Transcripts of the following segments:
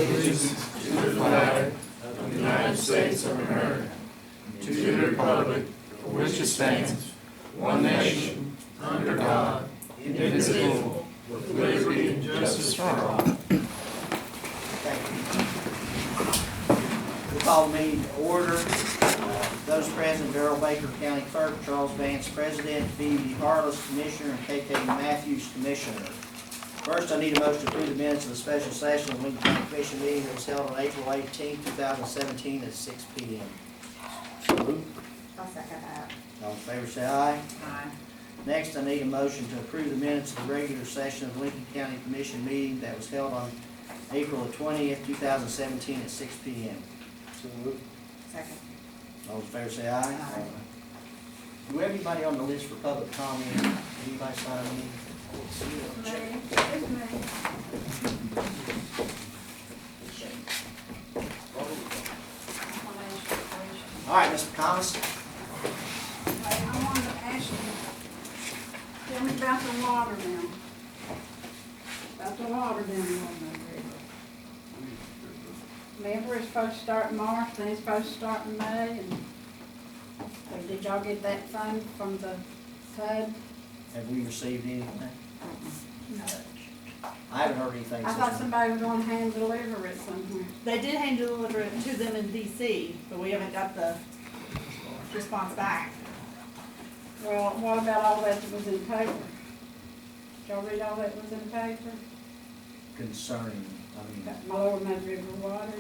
allegiance to the flag of the United States of America, to the republic for which it stands, one nation, under God, indivisible, with liberty and justice for all. Thank you. We call the meeting to order. Those present: Darrell Baker, County Clerk; Charles Vance, President; Phoebe Harless, Commissioner; and KK Matthews, Commissioner. First, I need a motion to approve the minutes of the special session of the Lincoln County Commission meeting that was held on April 18, 2017 at 6 p.m. I'll second that. All in favor say aye. Aye. Next, I need a motion to approve the minutes of the regular session of the Lincoln County Commission meeting that was held on April 20th, 2017 at 6 p.m. Second. All in favor say aye. Aye. Do we have anybody on the list for public comment? Anybody sign in? All right, Mr. Thomas. I wanted to ask you, tell me about the water now. About the water down in Woodland River. Remember, it's supposed to start in March, then it's supposed to start in May, and did y'all get that fund from the HUD? Have we received anything? No. I haven't heard anything. I since thought then. somebody was gonna hand deliver it somewhere. They did hand deliver it to them in DC, but we haven't got the response back. Well, what about all that was in the paper? Did y'all read all that was in the paper? Concerning, About my Lower Mud River water?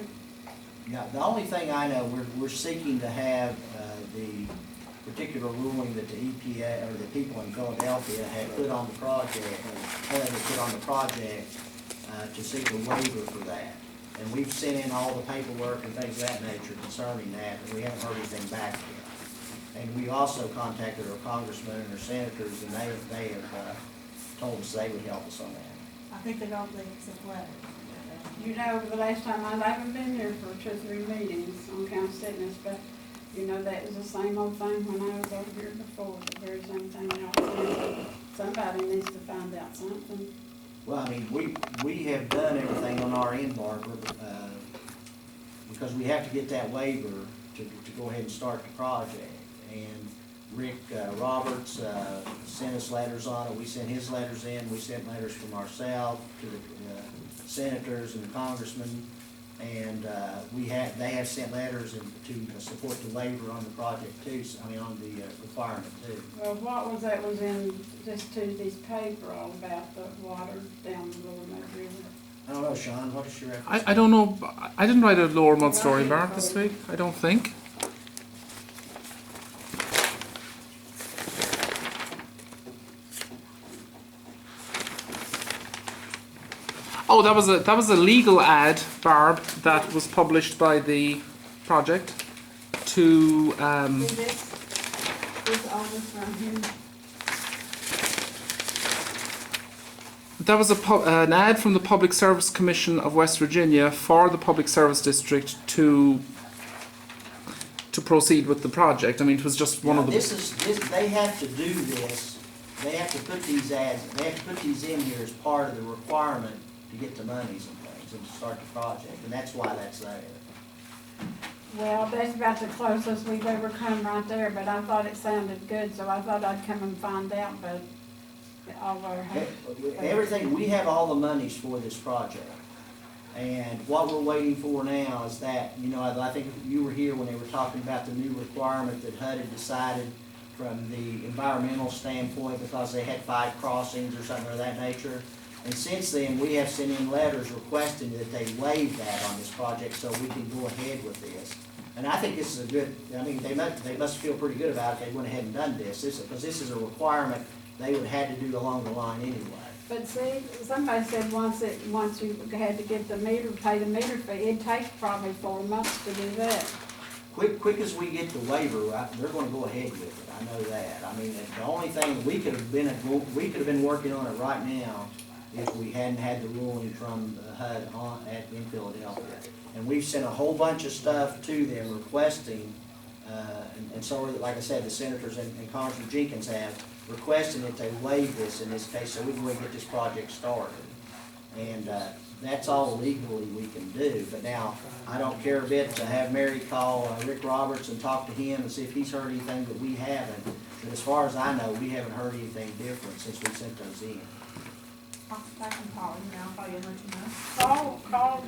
yeah, the only thing I know, we're seeking to have the particular ruling that the EPA, or the people in Philadelphia had put on the project, to seek a waiver for that. And we've sent in all the paperwork and things of that nature concerning that, and we haven't heard anything back yet. And we also contacted our congressmen and our senators, and they have told us they would help us on that. I think they don't think it's a letter. You know, the last time I haven't been there for 2 or 3 meetings on county sickness, but you know, that was the same old thing when I was over here before, the very same thing y'all said. Somebody needs to find out something. Well, I mean, we have done everything on our end, Barbara, because we have to get that waiver to go ahead and start the project. And Rick Roberts sent us letters on it. We sent his letters in. We sent letters from ourselves to the senators and the congressmen. And they have sent letters to support the waiver on the project too, on the requirement too. Well, what was that was in this Tuesday's paper all about the water down the Lower Mud River? I don't know, Sean, what is your reference? I don't know. I didn't write a Lower Mud story, Barb, this week. I don't think. Oh, that was a legal ad, Barb, that was published by the project to. See this all this right here? That was an ad from the Public Service Commission of West Virginia for the Public Service District to proceed with the project. I mean, it was just one of the. They have to do this. They have to put these ads. They have to put these in here as part of the requirement to get the monies and things and to start the project, and that's why that's there. Well, that's about the closest we've ever come right there, but I thought it sounded good, so I thought I'd come and find out, but all our. Everything, we have all the monies for this project. And what we're waiting for now is that, I think you were here when they were talking about the new requirement that HUD had decided from the environmental standpoint, because they had 5 crossings or something of that nature. And since then, we have sent in letters requesting that they waive that on this project so we can go ahead with this. And I think this is a good, they must feel pretty good about it if they went ahead and done this, because this is a requirement they would have to do along the line anyway. But see, somebody said once you had to get pay the meter fee, it'd take probably 4 months to do that. Quick as we get the waiver, they're going to go ahead with it. I know that. I mean, the only thing we could have been working on it right now if we hadn't had the ruling from the HUD in Philadelphia. And we've sent a whole bunch of stuff to them requesting, and so like I said, the senators and Congressman Jenkins have requesting that they waive this in this case so we can go and get this project started. And, that's all legally we can do, but now, I don't care a bit to have Mary call Rick Roberts and talk to him and see if he's heard anything that we haven't. But as far as I know, we haven't heard anything different since we sent those in. I can call him now, I'll call you and let you know. Call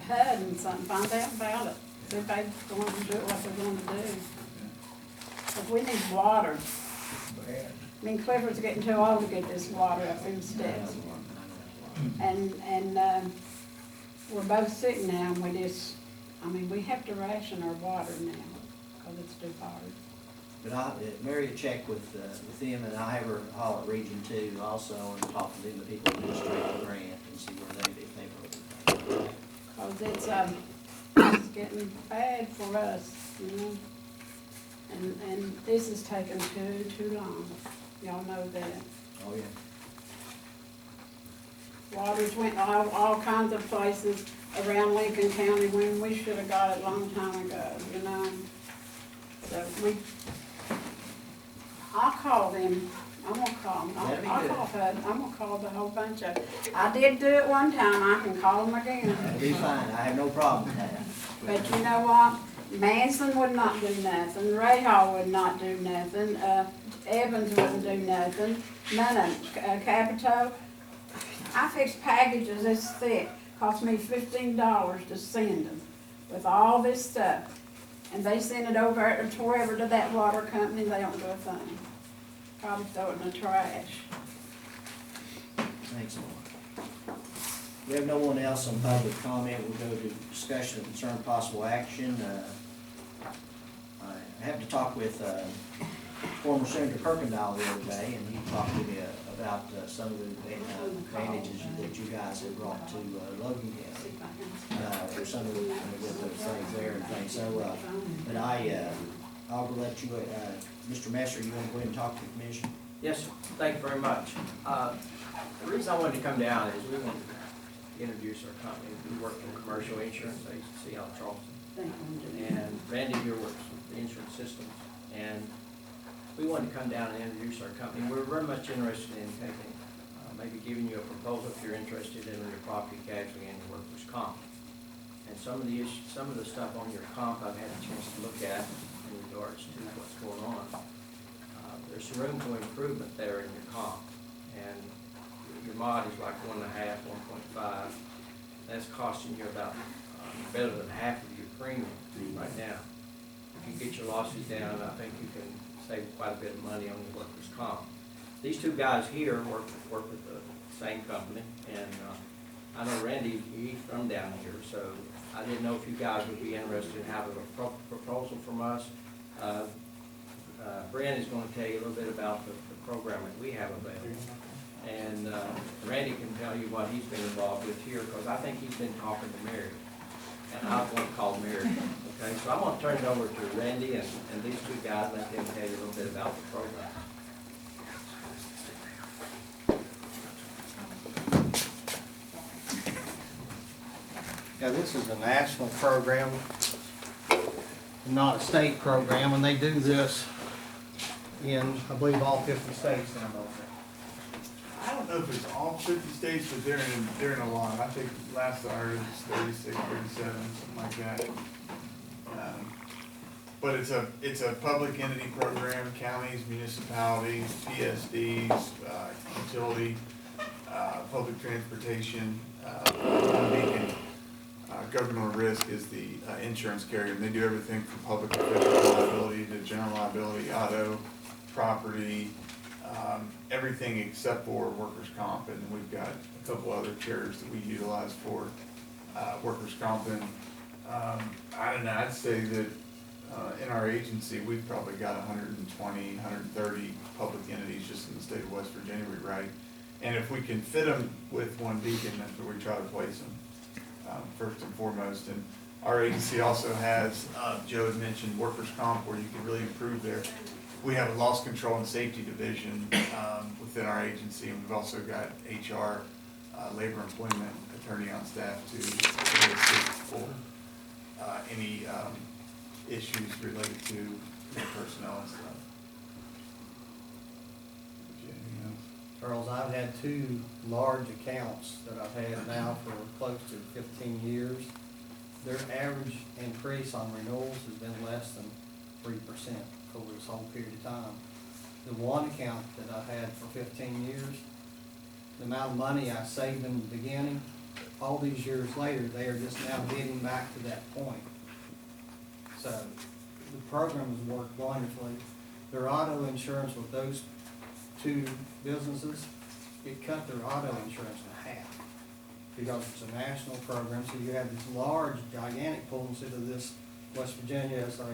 HUD and something, find out about it, see if they're going to do what they're going to do. If we need water, I mean, Clifford's getting too old to get this water up in the steps. And we're both sick now, and we just, I mean, we have to ration our water now, because it's too hard. But Mary will check with them, and I'll have her haul at Region 2 also, and talk to them, the people who administrate the grant, and see where if they've heard anything. Because it's getting bad for us, you know? And this is taking too long. Y'all know that. Oh, yeah. Waters went all kinds of places around Lincoln County when we should have got it a long time ago, you know? So I'll call them. I'm gonna call them. That'd be I'll good. call HUD. I'm gonna call the whole bunch of, I did do it one time. I can call them again. That'll be fine, I have no problem with that. But you know what? Manson would not do nothing, Ray Hall would not do nothing, Evans wouldn't do nothing, none of them, Capito. I fixed packages this thick, cost me $15 to send them with all this stuff. And they send it over to wherever to that water company, they don't do a thing. Probably throw it in the trash. Thanks a lot. We have no one else on public comment. We'll go to discussion of concern possible action. I happened to talk with former Senator Kirkendall the other day, and he talked to me about some of the advantages that you guys have brought to Logan County. Or some of the, with those things there and things. So, but I'll let you, Mr. Messer, you want to go ahead and talk to the commission? Yes, sir. Thank you very much. The reason I wanted to come down is we want to introduce our company. We work in commercial insurance, agency out of Charleston. And Randy here works with the insurance systems. And we wanted to come down and introduce our company. We're very much interested in taking, maybe giving you a proposal if you're interested in your property casualty and your workers' comp. And some of the issues, some of the stuff on your comp I've had a chance to look at in regards to what's going on. There's some room for improvement there in your comp. And your mod is like 1.5, 1.5. That's costing you about better than half of your premium right now. If you get your losses down, I think you can save quite a bit of money on your workers' comp. These two guys here work with the same company, and I know Randy, he's from down here, so I didn't know if you guys would be interested in having a proposal from us. Brent is going to tell you a little bit about the program that we have available. And Randy can tell you what he's been involved with here, because I think he's been talking to Mary. And I want to call Mary. Okay, so I'm going to turn it over to Randy and these two guys, let them tell you a little bit about the program. Yeah, this is a national program, not a state program, and they do this in, I believe, all 50 states now. I don't know if it's all 50 states, but they're in a lot. I think last I heard it was 36, 37, something like that. But it's a public entity program, counties, municipalities, PSDs, utility, public transportation, Beacon. Governmental risk is the insurance carrier, and they do everything from public official liability to general liability, auto, property, everything except for workers' comp, and we've got a couple other carriers that we utilize for workers' comp. And I don't know, I'd say that in our agency, we've probably got 120, 130 public entities just in the state of West Virginia we write. And if we can fit them with one Beacon, that's where we try to place them, first and foremost. And our agency also has, Joe had mentioned workers' comp, where you can really improve there. We have a loss control and safety division within our agency, and we've also got HR, labor employment attorney on staff to assist for any issues related to personnel and stuff. Anything else? Charles, I've had two large accounts that I've had now for close to 15 years. Their average increase on renewals has been less than 3% over this whole period of time. The one account that I've had for 15 years, the amount of money I saved in the beginning, all these years later, they are just now getting back to that point. So the program has worked wonderfully. Their auto insurance with those two businesses, it cut their auto insurance in half because it's a national program. So you have these large, gigantic pools into this West Virginia as a,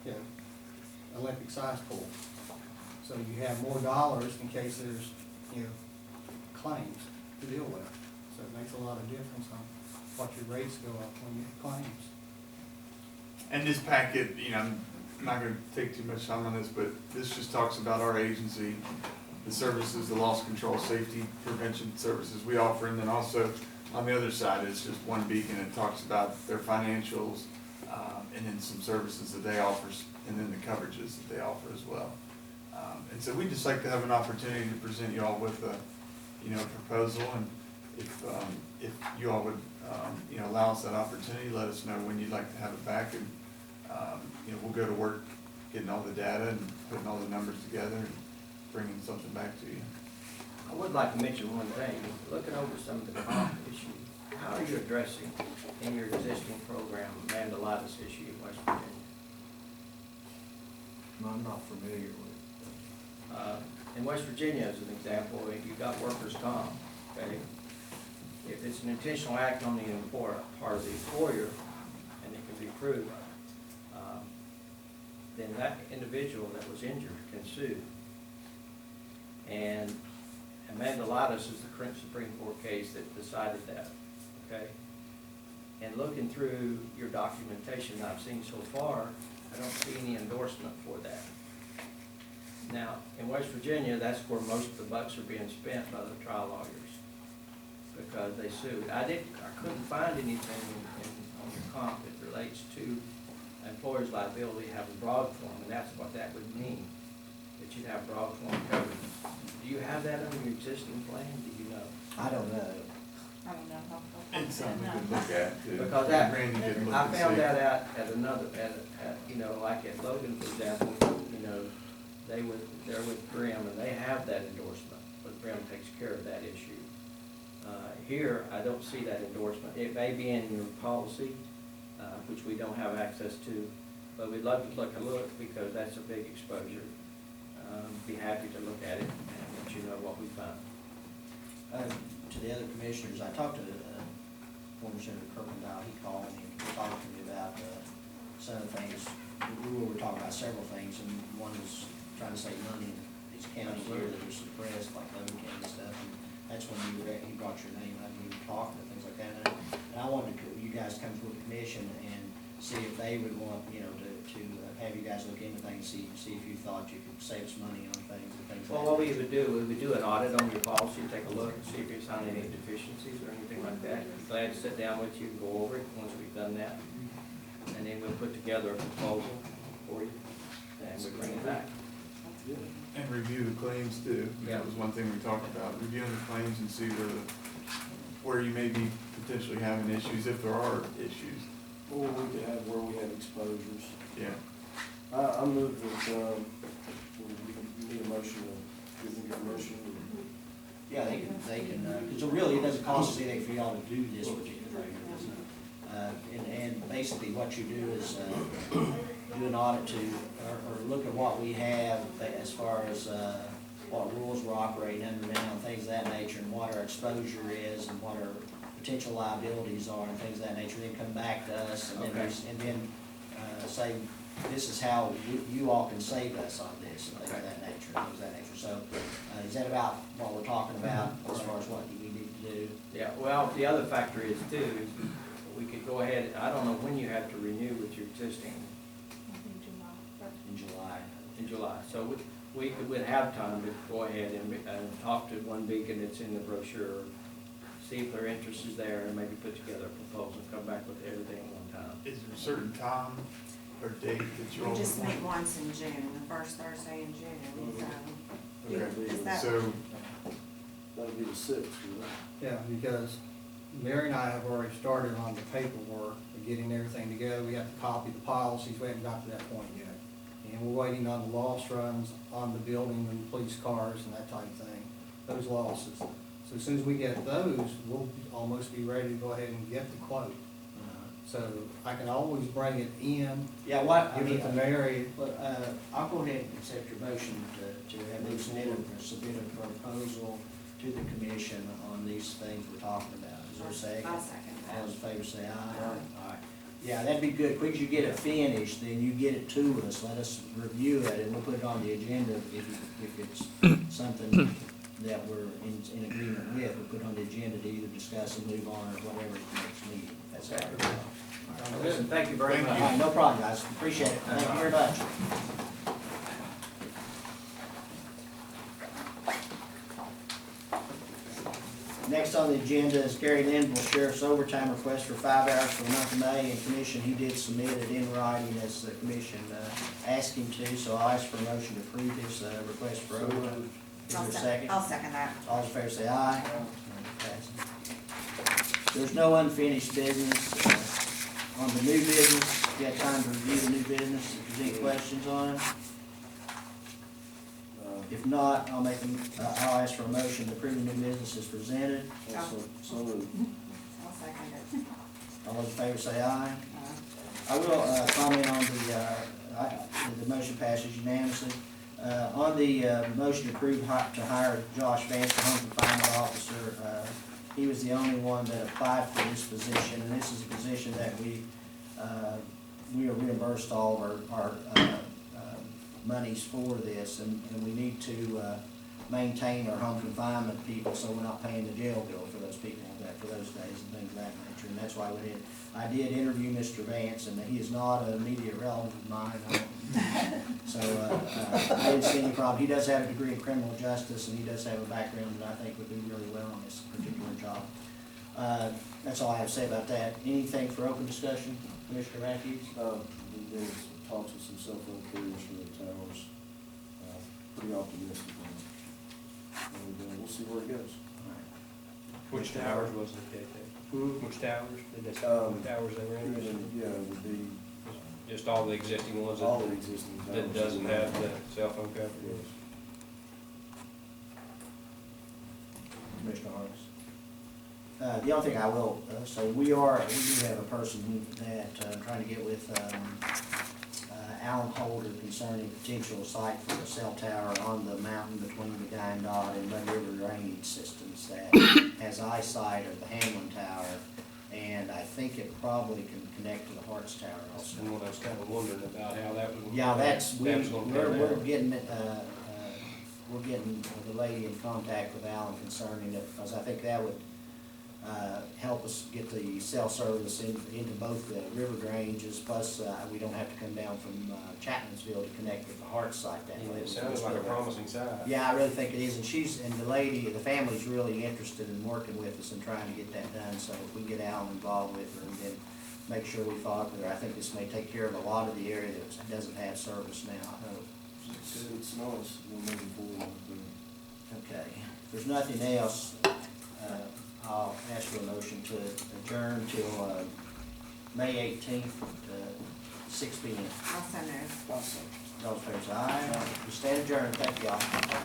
you know, Olympic size pool. So you have more dollars in case there's, you know, claims to deal with. So it makes a lot of difference on what your rates go up when you have claims. And this packet, you know, I'm not gonna take too much time on this, but this just talks about our agency, the services, the loss control, safety, prevention services we offer, and then also on the other side, it's just one beacon. It talks about their financials, and then some services that they offer, and then the coverages that they offer as well. And so we'd just like to have an opportunity to present you all with a, you know, proposal, and if you all would, you know, allow us that opportunity, let us know when you'd like to have it back, and, you know, we'll go to work getting all the data and putting all the numbers together and bringing something back to you. I would like to mention one thing, looking over some of the comp issues, how are you addressing in your existing program Mandelitis issue in West Virginia? I'm not familiar with In West Virginia, as an example, if you've got workers' comp, okay, if it's an intentional act on the employer, part of the employer, and it can be proved, then that individual that was injured can sue. And Mandelitis is the current Supreme Court case that decided that, okay? And looking through your documentation that I've seen so far, I don't see any endorsement for that. Now, in West Virginia, that's where most of the bucks are being spent by the trial lawyers, because they sued. I couldn't find anything on your comp that relates to employer's liability having broad form, and that's what that would mean, that you'd have broad form coverage. Do you have that on your existing plan? Do you know? I don't know. I don't know. It's something we could look at too. Because that, Randy could look I and found see. that out at another, you know, like at Logan, for example, you know, they're with Brim, and they have that endorsement, but Brim takes care of that issue. Here, I don't see that endorsement. It may be in your policy, which we don't have access to, but we'd love to look because that's a big exposure. Be happy to look at it and let you know what we found. To the other commissioners, I talked to former Senator Kirkendall. He called me and talked to me about some of the things. We were talking about several things, and one was trying to save money in these counties here that are suppressed, like Logan County and stuff. And that's when he brought your name up, and we were talking and things like that. And I wanted you guys to come to a commission and see if they would want, you know, to have you guys look into things, see if you thought you could save some money on things and things like that. Well, what we would do an audit on your policy, take a look and see if you found any deficiencies or anything like that. Be glad to sit down with you and go over it once we've done that. And then we'll put together a proposal for you, and we'll bring it back. And review the claims too. Yeah. That was one thing we talked about, reviewing the claims and see where you may be potentially having issues, if there are issues. Or we could have where we have exposures. Yeah. I move that, we need a motion to, give them a motion. Yeah, they can, because really, it doesn't cost us anything for y'all to do this particular thing, does it? And basically what you do is, do an audit to, or look at what we have as far as, what rules we're operating under now, and things of that nature, and what our exposure is, and what our potential liabilities are, and things of that nature, then come back to us, and then say, this is how you all can save us on this, and things of that nature, So, is that about what we're talking about, as far as what we need to do? Yeah, well, the other factor is too, is we could go ahead, I don't know when you have to renew with your existing. In July. In July, so we'd have time to go ahead and talk to one beacon that's in the brochure, see if their interest is there, and maybe put together a proposal, come back with everything at one time. Is there a certain time or date that you're all? We just meet once in June, the first Thursday in June, so. Okay, Is that- so That'll be the sixth, right? Yeah, because Mary and I have already started on the paperwork of getting everything together. We have to copy the policies. We haven't got to that point yet. And we're waiting on the loss runs on the building and police cars and that type of thing, those losses. So as soon as we get those, we'll almost be ready to go ahead and get the quote. So I can always bring it in, Yeah, what, I give mean, it to Mary. but, I'll go ahead and accept your motion to have them submit a proposal to the commission on these things we're talking about. Is there a second? I'll second that. All those in favor say aye. Aye. Yeah, that'd be good. Quick as you get it finished, then you get it to us, let us review it, and we'll put it on the agenda if it's something that we're in agreement with, we'll put it on the agenda to either discuss and move on or whatever at the next meeting. That's how it goes. Listen, thank you very All much. right, no problem, guys. Appreciate it. Thank you very much. Next on the agenda is Gary Linville, Sheriff's overtime request for 5 hours for the month of May, and Commission, he did submit it in writing as the Commission asked him to, so I'll ask for a motion to approve his request for overtime. Is there a second? I'll second that. All in favor say aye. Passes. There's no unfinished business. On the new business, you got time to review the new business, if there's any questions on it? If not, I'll ask for a motion to approve the new business as presented. So moved. I'll second it. All those in favor say aye. I will comment on the motion passes unanimously. On the motion to approve to hire Josh Vance, the home confinement officer, he was the only one that applied for this position, and this is a position that we are reimbursed all of our monies for this, and we need to maintain our home confinement people, so we're not paying the jail bill for those people for those days and things of that nature, and that's why we did. I did interview Mr. Vance, and he is not an immediate relative of mine, so I didn't see any problem. He does have a degree in criminal justice, and he does have a background that I think would do really well on this particular job. That's all I have to say about that. Anything for open discussion, Commissioner Matthews? There's talks with some cell phone carriers for the towers, pretty optimistic on it. And we'll see where it goes. Which towers was it, KK? Which towers? Did they say what towers they were interested in? Yeah, it would be Just all the existing ones all that, the existing towers. that doesn't have the cell phone coverage? Commissioner Harris. The only thing I will say, we do have a person that I'm trying to get with Alan Holder concerning potential site for a cell tower on the mountain between the Dot and Mud River drainage systems that has eyesight of the Hamlin Tower, and I think it probably can connect to the Harts Tower also. And what I was kind of wondering about how that was. Yeah, we're out. getting the lady in contact with Alan concerning it, because I think that would help us get the cell service into both the river ranges, plus we don't have to come down from Chapmansville to connect with the Hart site that way. It sounds like a promising site. Yeah, I really think it is, and the family's really interested in working with us and trying to get that done, so if we get Alan involved with her and then make sure we follow up with her, I think this may take care of a lot of the area that doesn't have service now, I hope. It's nice, we're moving forward with it. Okay, if there's nothing else, I'll ask for a motion to adjourn till May 18th at 6 p.m. I'll send her. Awesome. All in favor say aye. We stand adjourned. Thank y'all.